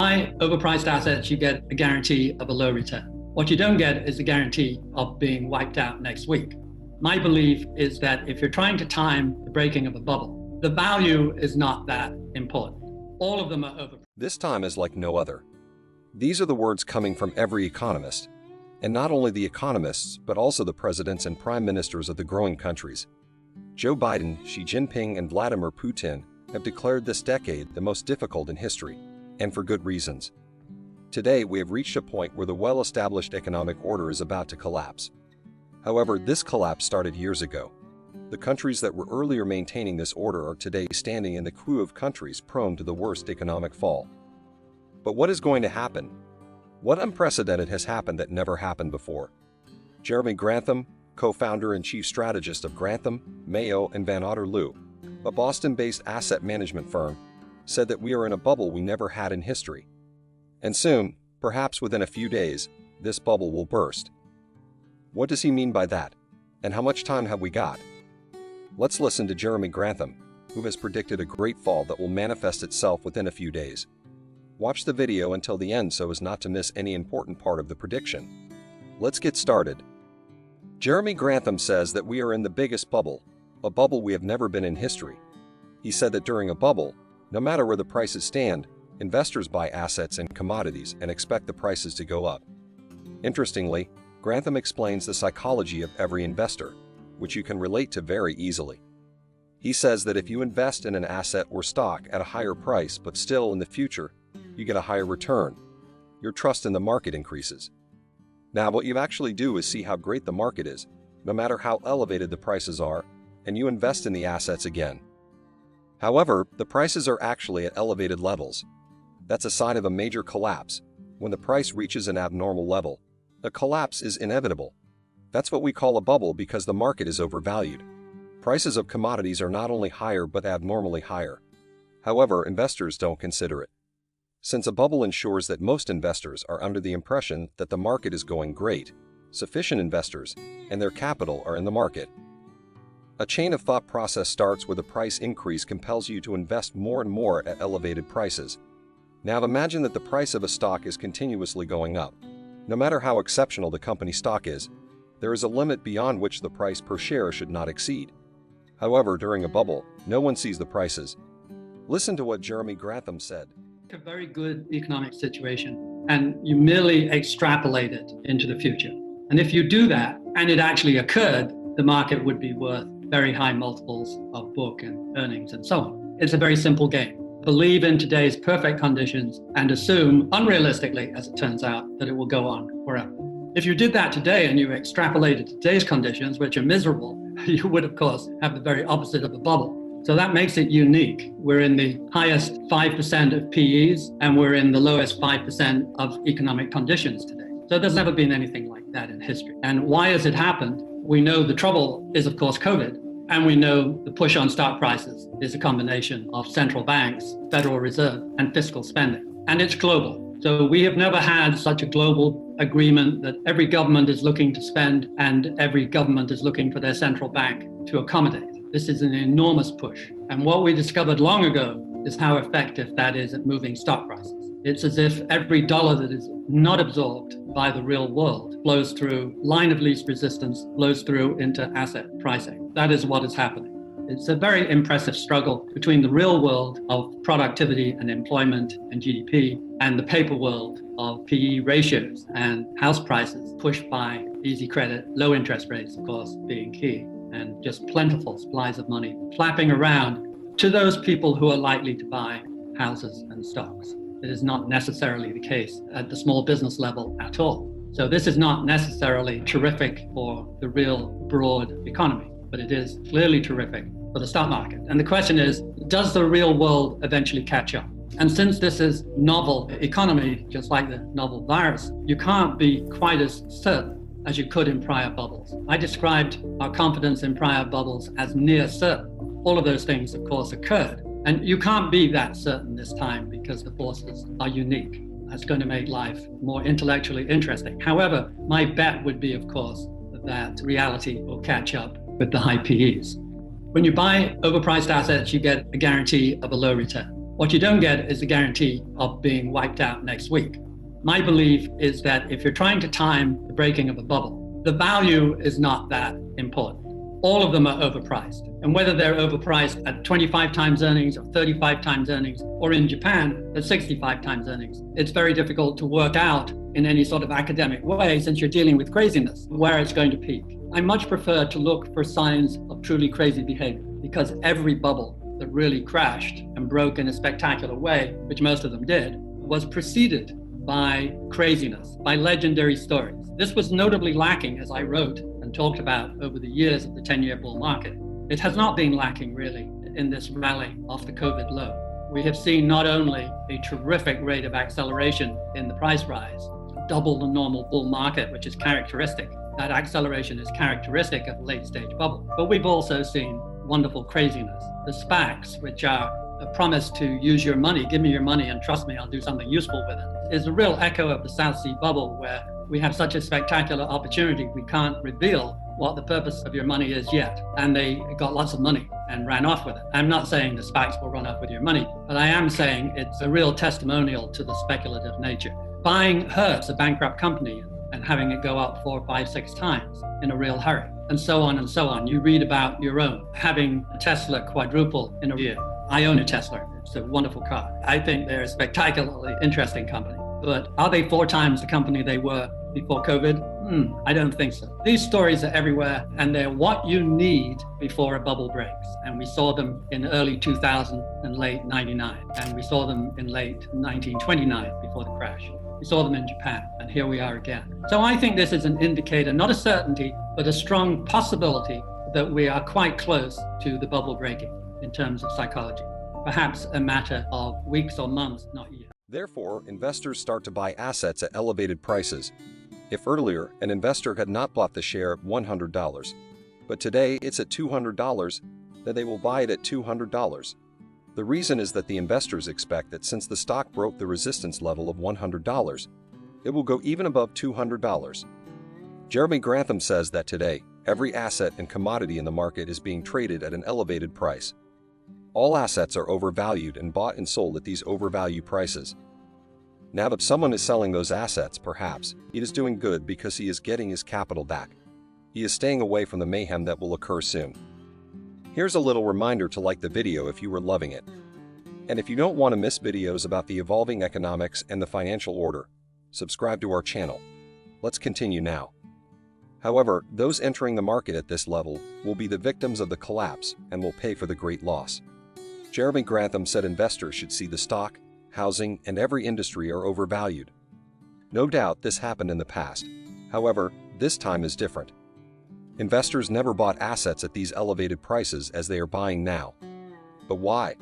buy overpriced assets, you get a guarantee of a low return. What you don't get is a guarantee of being wiped out next week. My belief is that if you're trying to time the breaking of a bubble, the value is not that important. All of them are overpriced. This time is like no other. These are the words coming from every economist, and not only the economists, but also the presidents and prime ministers of the growing countries. Joe Biden, Xi Jinping, and Vladimir Putin have declared this decade the most difficult in history, and for good reasons. Today, we have reached a point where the well-established economic order is about to collapse. However, this collapse started years ago. The countries that were earlier maintaining this order are today standing in the queue of countries prone to the worst economic fall. But what is going to happen? What unprecedented has happened that never happened before? Jeremy Grantham, co-founder and chief strategist of Grantham, Mayo, and Van Otterloo, a Boston-based asset management firm, said that we are in a bubble we never had in history. And soon, perhaps within a few days, this bubble will burst. What does he mean by that? And how much time have we got? Let's listen to Jeremy Grantham, who has predicted a great fall that will manifest itself within a few days. Watch the video until the end so as not to miss any important part of the prediction. Let's get started. Jeremy Grantham says that we are in the biggest bubble, a bubble we have never been in history. He said that during a bubble, no matter where the prices stand, investors buy assets and commodities and expect the prices to go up. Interestingly, Grantham explains the psychology of every investor, which you can relate to very easily. He says that if you invest in an asset or stock at a higher price but still in the future, you get a higher return. Your trust in the market increases. Now, what you actually do is see how great the market is, no matter how elevated the prices are, and you invest in the assets again. However, the prices are actually at elevated levels. That's a sign of a major collapse. When the price reaches an abnormal level, a collapse is inevitable. That's what we call a bubble because the market is overvalued. Prices of commodities are not only higher but abnormally higher. However, investors don't consider it. Since a bubble ensures that most investors are under the impression that the market is going great, sufficient investors and their capital are in the market. A chain of thought process starts where the price increase compels you to invest more and more at elevated prices. Now imagine that the price of a stock is continuously going up. No matter how exceptional the company stock is, there is a limit beyond which the price per share should not exceed. However, during a bubble, no one sees the prices. Listen to what Jeremy Grantham said. A very good economic situation, and you merely extrapolate it into the future. And if you do that, and it actually occurred, the market would be worth very high multiples of book and earnings and so on. It's a very simple game. Believe in today's perfect conditions and assume, unrealistically as it turns out, that it will go on forever. If you did that today and you extrapolated today's conditions, which are miserable, you would, of course, have the very opposite of a bubble. So that makes it unique. We're in the highest 5% of PEs, and we're in the lowest 5% of economic conditions today. So there's never been anything like that in history. And why has it happened? We know the trouble is, of course, COVID, and we know the push on stock prices is a combination of central banks, Federal Reserve, and fiscal spending. And it's global. So we have never had such a global agreement that every government is looking to spend and every government is looking for their central bank to accommodate. This is an enormous push. And what we discovered long ago is how effective that is at moving stock prices. It's as if every dollar that is not absorbed by the real world flows through line of least resistance, flows through into asset pricing. That is what is happening. It's a very impressive struggle between the real world of productivity and employment and GDP and the paper world of PE ratios and house prices pushed by easy credit, low interest rates, of course, being key, and just plentiful supplies of money flapping around to those people who are likely to buy houses and stocks. It is not necessarily the case at the small business level at all. So this is not necessarily terrific for the real broad economy, but it is clearly terrific for the stock market. And the question is, does the real world eventually catch up? And since this is novel economy, just like the novel virus, you can't be quite as certain as you could in prior bubbles. I described our confidence in prior bubbles as near certain. All of those things, of course, occurred. And you can't be that certain this time because the forces are unique. That's going to make life more intellectually interesting. However, my bet would be, of course, that reality will catch up with the high PEs. When you buy overpriced assets, you get a guarantee of a low return. What you don't get is a guarantee of being wiped out next week. My belief is that if you're trying to time the breaking of a bubble, the value is not that important. All of them are overpriced. And whether they're overpriced at 25 times earnings or 35 times earnings, or in Japan at 65 times earnings, it's very difficult to work out in any sort of academic way, since you're dealing with craziness, where it's going to peak. I much prefer to look for signs of truly crazy behavior, because every bubble that really crashed and broke in a spectacular way, which most of them did, was preceded by craziness, by legendary stories. This was notably lacking, as I wrote and talked about over the years of the 10-year bull market. It has not been lacking really in this rally off the COVID low. We have seen not only a terrific rate of acceleration in the price rise, double the normal bull market, which is characteristic. That acceleration is characteristic of a late stage bubble, but we've also seen wonderful craziness. The SPACs, which are a promise to use your money, give me your money and trust me, I'll do something useful with it, is a real echo of the South Sea bubble, where we have such a spectacular opportunity, we can't reveal what the purpose of your money is yet. And they got lots of money and ran off with it. I'm not saying the SPACs will run off with your money, but I am saying it's a real testimonial to the speculative nature. Buying Hertz, a bankrupt company, and having it go up 4, 5, 6 times in a real hurry, and so on and so on. You read about your own, having a Tesla quadruple in a year. I own a Tesla, it's a wonderful car. I think they're a spectacularly interesting company, but are they 4 times the company they were before COVID? I don't think so. These stories are everywhere, and they're what you need before a bubble breaks. And we saw them in early 2000 and late 99, and we saw them in late 1929 before the crash. We saw them in Japan, and here we are again. So I think this is an indicator, not a certainty, but a strong possibility that we are quite close to the bubble breaking in terms of psychology. Perhaps a matter of weeks or months, not years. Therefore, investors start to buy assets at elevated prices. If earlier, an investor had not bought the share at $100, but today it's at $200, then they will buy it at $200. The reason is that the investors expect that since the stock broke the resistance level of $100, it will go even above $200. Jeremy Grantham says that today, every asset and commodity in the market is being traded at an elevated price. All assets are overvalued and bought and sold at these overvalued prices. Now if someone is selling those assets, perhaps he is doing good because he is getting his capital back. He is staying away from the mayhem that will occur soon. Here's a little reminder to like the video if you were loving it. And if you don't want to miss videos about the evolving economics and the financial order, subscribe to our channel. Let's continue now. However, those entering the market at this level will be the victims of the collapse and will pay for the great loss. Jeremy Grantham said investors should see the stock, housing, and every industry are overvalued. No doubt this happened in the past. However, this time is different. Investors never bought assets at these elevated prices as they are buying now. But why?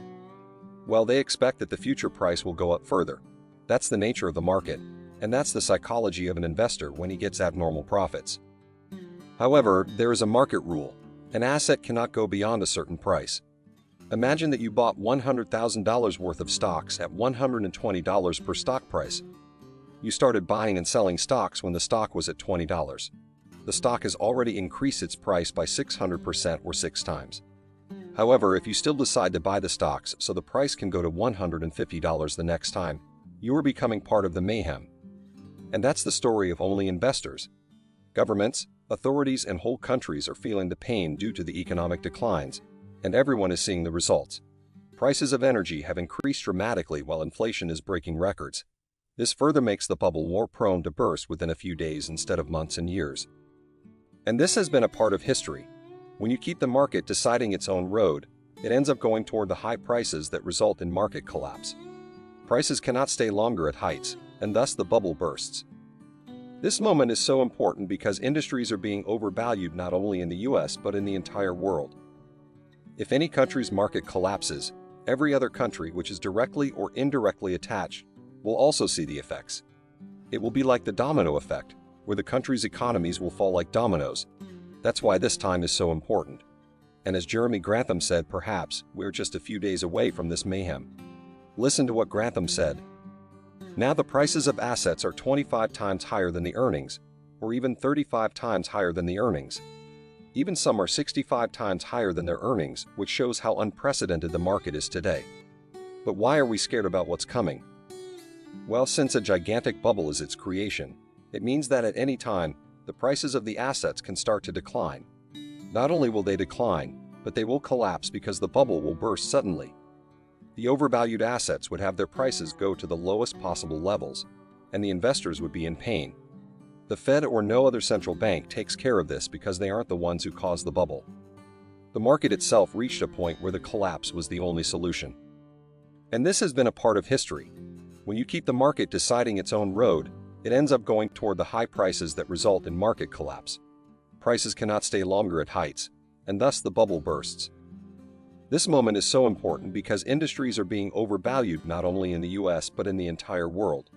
Well, they expect that the future price will go up further. That's the nature of the market, and that's the psychology of an investor when he gets abnormal profits. However, there is a market rule. An asset cannot go beyond a certain price. Imagine that you bought $100,000 worth of stocks at $120 per stock price. You started buying and selling stocks when the stock was at $20. The stock has already increased its price by 600% or 6 times. However, if you still decide to buy the stocks so the price can go to $150 the next time, you are becoming part of the mayhem. And that's the story of only investors. Governments, authorities, and whole countries are feeling the pain due to the economic declines, and everyone is seeing the results. Prices of energy have increased dramatically while inflation is breaking records. This further makes the bubble more prone to burst within a few days instead of months and years. And this has been a part of history. When you keep the market deciding its own road, it ends up going toward the high prices that result in market collapse. Prices cannot stay longer at heights, and thus the bubble bursts. This moment is so important because industries are being overvalued not only in the US but in the entire world. If any country's market collapses, every other country which is directly or indirectly attached will also see the effects. It will be like the domino effect, where the country's economies will fall like dominoes. That's why this time is so important. And as Jeremy Grantham said, perhaps we're just a few days away from this mayhem. Listen to what Grantham said. Now the prices of assets are 25 times higher than the earnings, or even 35 times higher than the earnings. Even some are 65 times higher than their earnings, which shows how unprecedented the market is today. But why are we scared about what's coming? Well, since a gigantic bubble is its creation, it means that at any time, the prices of the assets can start to decline. Not only will they decline, but they will collapse because the bubble will burst suddenly. The overvalued assets would have their prices go to the lowest possible levels, and the investors would be in pain. The Fed or no other central bank takes care of this because they aren't the ones who caused the bubble. The market itself reached a point where the collapse was the only solution. And this has been a part of history. When you keep the market deciding its own road, it ends up going toward the high prices that result in market collapse. Prices cannot stay longer at heights, and thus the bubble bursts. This moment is so important because industries are being overvalued not only in the US but in the entire world.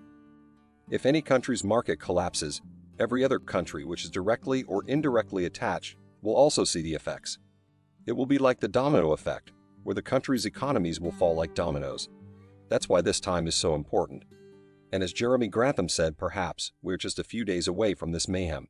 If any country's market collapses, every other country which is directly or indirectly attached will also see the effects. It will be like the domino effect, where the country's economies will fall like dominoes. That's why this time is so important. And as Jeremy Grantham said, perhaps we're just a few days away from this mayhem.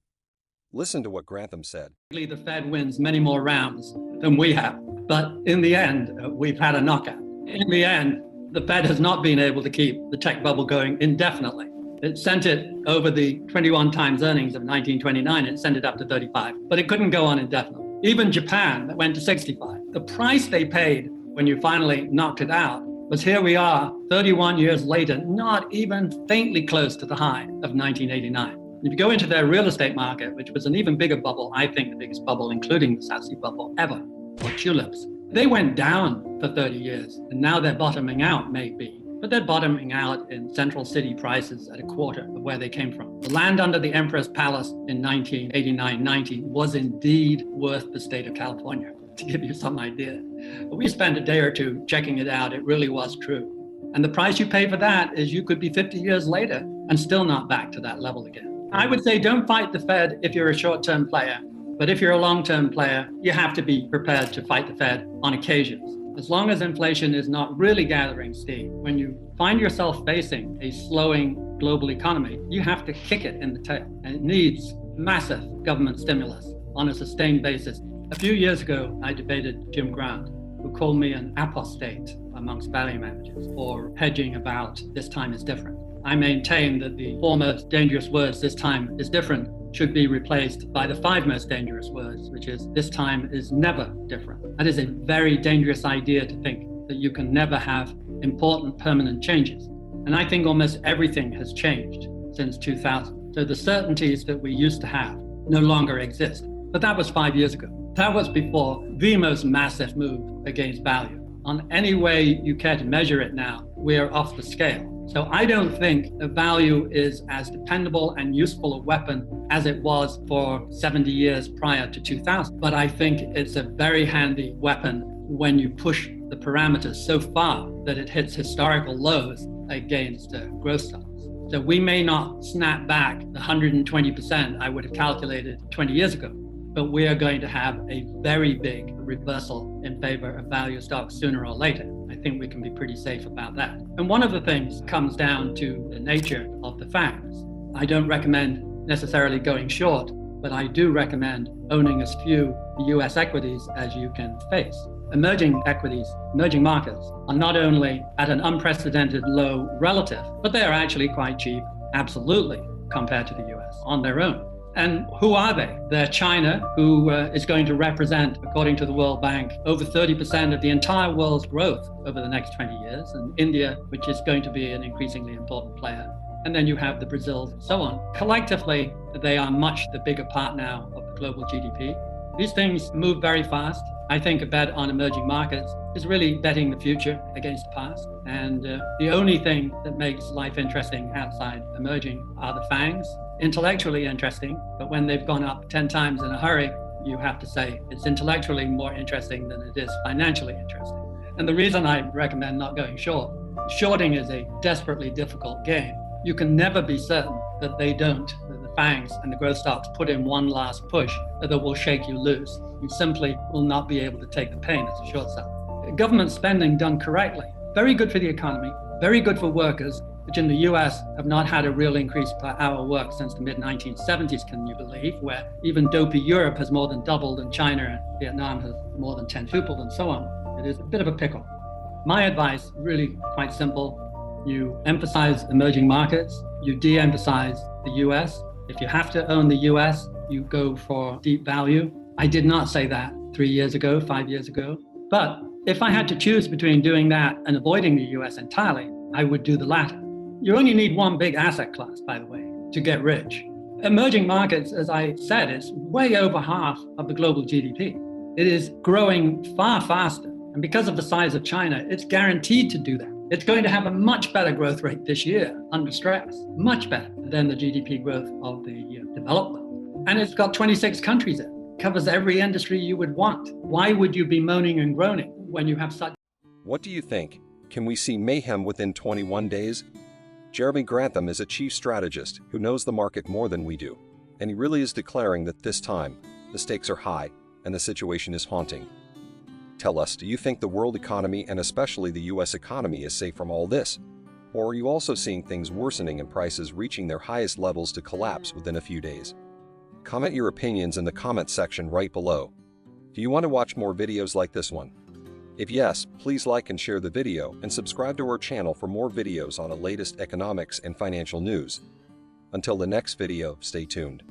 Listen to what Grantham said. The Fed wins many more rounds than we have, but in the end, we've had a knockout. In the end, the Fed has not been able to keep the tech bubble going indefinitely. It sent it over the 21 times earnings of 1929, it sent it up to 35, but it couldn't go on indefinitely. Even Japan, that went to 65. The price they paid when you finally knocked it out was here we are, 31 years later, not even faintly close to the high of 1989. If you go into their real estate market, which was an even bigger bubble, I think the biggest bubble, including the South Sea bubble ever, or tulips, they went down for 30 years, and now they're bottoming out, maybe. But they're bottoming out in central city prices at a quarter of where they came from. The land under the Emperor's Palace in 1989-90 was indeed worth the state of California, to give you some idea. But we spent a day or two checking it out. It really was true. And the price you pay for that is you could be 50 years later and still not back to that level again. I would say don't fight the Fed if you're a short-term player. But if you're a long-term player, you have to be prepared to fight the Fed on occasions. As long as inflation is not really gathering steam, when you find yourself facing a slowing global economy, you have to kick it in the tail. And it needs massive government stimulus on a sustained basis. A few years ago, I debated Jim Grant, who called me an apostate amongst value managers for hedging about this time is different. I maintain that the four most dangerous words, this time is different, should be replaced by the five most dangerous words, which is this time is never different. That is a very dangerous idea to think that you can never have important permanent changes. And I think almost everything has changed since 2000. So the certainties that we used to have no longer exist. But that was 5 years ago. That was before the most massive move against value. On any way you care to measure it now, we're off the scale. So I don't think the value is as dependable and useful a weapon as it was for 70 years prior to 2000. But I think it's a very handy weapon when you push the parameters so far that it hits historical lows against growth stocks. So we may not snap back the 120% I would have calculated 20 years ago, but we are going to have a very big reversal in favor of value stocks sooner or later. I think we can be pretty safe about that. And one of the things comes down to the nature of the facts. I don't recommend necessarily going short, but I do recommend owning as few US equities as you can face. Emerging equities, emerging markets are not only at an unprecedented low relative, but they are actually quite cheap, absolutely, compared to the US on their own. And who are they? They're China, who is going to represent, according to the World Bank, over 30% of the entire world's growth over the next 20 years, and India, which is going to be an increasingly important player. And then you have the Brazils and so on. Collectively, they are much the bigger part now of the global GDP. These things move very fast. I think a bet on emerging markets is really betting the future against the past. And the only thing that makes life interesting outside emerging are the FANGs. Intellectually interesting, but when they've gone up 10 times in a hurry, you have to say it's intellectually more interesting than it is financially interesting. And the reason I recommend not going short, shorting is a desperately difficult game. You can never be certain that they don't, that the FANGs and the growth stocks put in one last push that will shake you loose. You simply will not be able to take the pain as a short seller. Government spending done correctly, very good for the economy, very good for workers, which in the US have not had a real increase per hour worked since the mid-1970s, can you believe, where even dopey Europe has more than doubled and China and Vietnam has more than 10-tupled and so on. It is a bit of a pickle. My advice, really quite simple. You emphasize emerging markets, you de-emphasize the US. If you have to own the US, you go for deep value. I did not say that 3 years ago, 5 years ago. But if I had to choose between doing that and avoiding the US entirely, I would do the latter. You only need one big asset class, by the way, to get rich. Emerging markets, as I said, is way over half of the global GDP. It is growing far faster. And because of the size of China, it's guaranteed to do that. It's going to have a much better growth rate this year under stress, much better than the GDP growth of the developed world. And it's got 26 countries in it. Covers every industry you would want. Why would you be moaning and groaning when you have such... What do you think? Can we see mayhem within 21 days? Jeremy Grantham is a chief strategist who knows the market more than we do, and he really is declaring that this time, the stakes are high and the situation is haunting. Tell us, do you think the world economy and especially the US economy is safe from all this? Or are you also seeing things worsening and prices reaching their highest levels to collapse within a few days? Comment your opinions in the comment section right below. Do you want to watch more videos like this one? If yes, please like and share the video and subscribe to our channel for more videos on the latest economics and financial news. Until the next video, stay tuned.